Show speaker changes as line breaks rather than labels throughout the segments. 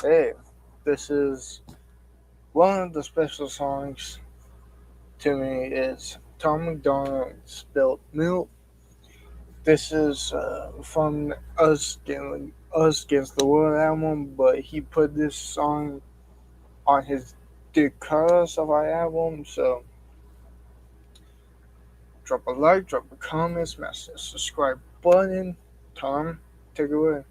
Hey, this is one of the special songs to me is Tom MacDonald's Spilt Milk. This is from Us Against the World album, but he put this song on his DECLASSIFIED album, so drop a like, drop a comment, smash the subscribe button. Tom, take it away.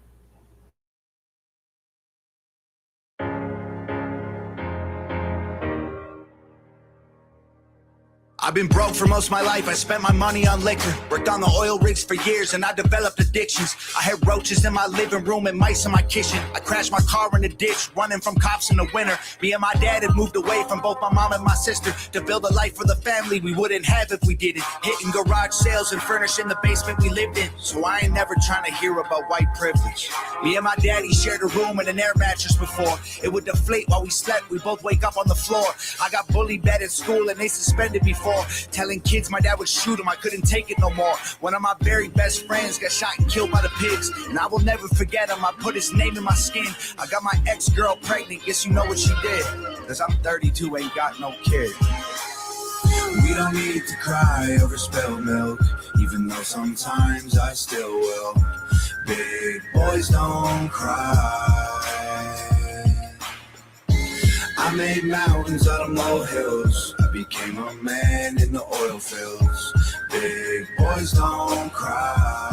I've been broke for most of my life. I spent my money on liquor, worked on the oil rigs for years, and I developed addictions. I had roaches in my living room and mice in my kitchen. I crashed my car in a ditch, running from cops in the winter. Me and my dad had moved away from both my mom and my sister to build a life for the family we wouldn't have if we didn't. Hitting garage sales and furnishing the basement we lived in. So I ain't never trying to hear about white privilege. Me and my daddy shared a room and an air mattress before. It would deflate while we slept. We both wake up on the floor. I got bullied bad at school and they suspended me for telling kids my dad would shoot him. I couldn't take it no more. One of my very best friends got shot and killed by the pigs, and I will never forget him. I put his name in my skin. I got my ex-girl pregnant. Guess you know what she did. Cause I'm 32, ain't got no kid. We don't need to cry over spilled milk, even though sometimes I still will. Big boys don't cry. I made mountains out of molehills. I became a man in the oil fields. Big boys don't cry.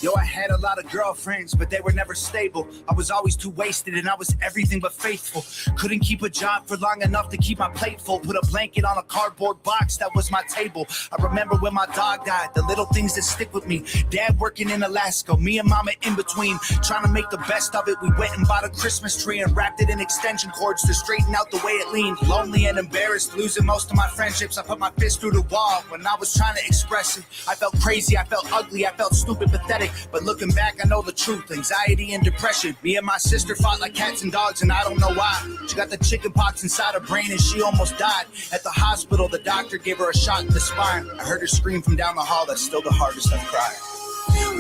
Yo, I had a lot of girlfriends, but they were never stable. I was always too wasted and I was everything but faithful. Couldn't keep a job for long enough to keep my plate full. Put a blanket on a cardboard box, that was my table. I remember when my dog died, the little things that stick with me. Dad working in Alaska, me and mama in between. Trying to make the best of it, we went and bought a Christmas tree and wrapped it in extension cords to straighten out the way it leaned. Lonely and embarrassed, losing most of my friendships. I put my fist through the wall when I was trying to express it. I felt crazy, I felt ugly, I felt stupid, pathetic. But looking back, I know the truth. Anxiety and depression. Me and my sister fought like cats and dogs, and I don't know why. She got the chicken pox inside her brain and she almost died. At the hospital, the doctor gave her a shot in the spine. I heard her scream from down the hall. That's still the hardest I've cried.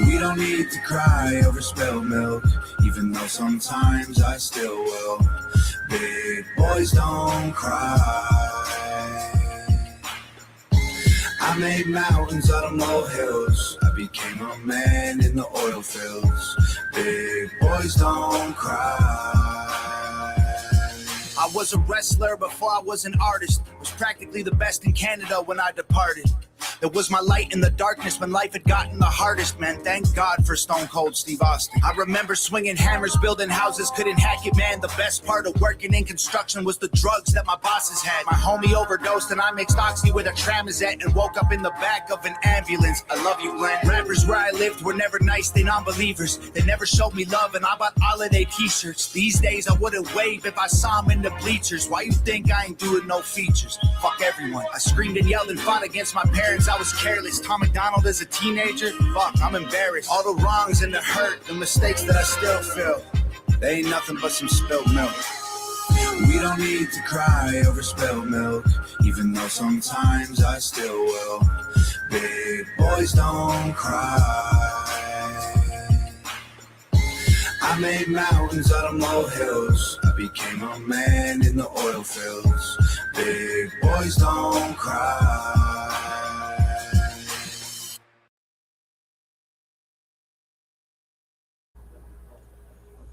We don't need to cry over spilled milk, even though sometimes I still will. Big boys don't cry. I made mountains out of molehills. I became a man in the oil fields. Big boys don't cry. I was a wrestler before I was an artist. Was practically the best in Canada when I departed. It was my light in the darkness when life had gotten the hardest, man. Thank God for Stone Cold Steve Austin. I remember swinging hammers, building houses, couldn't hack it, man. The best part of working in construction was the drugs that my bosses had. My homie overdosed and I mixed oxy with a Tramazet and woke up in the back of an ambulance. I love you, Glenn. Rappers where I lived were never nice, they non-believers. They never showed me love and I bought holiday t-shirts. These days I wouldn't wave if I saw them in the bleachers. Why you think I ain't doing no features? Fuck everyone. I screamed and yelled and fought against my parents. I was careless. Tom MacDonald as a teenager? Fuck, I'm embarrassed. All the wrongs and the hurt, the mistakes that I still feel, they ain't nothing but some spilled milk. We don't need to cry over spilled milk, even though sometimes I still will. Big boys don't cry. I made mountains out of molehills. I became a man in the oil fields. Big boys don't cry.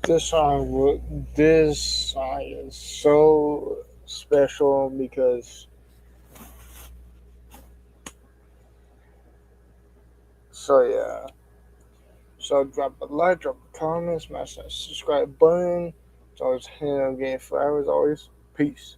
This song is so special because yeah. So drop a like, drop a comment, smash that subscribe button. It's always hanging again forever as always. Peace.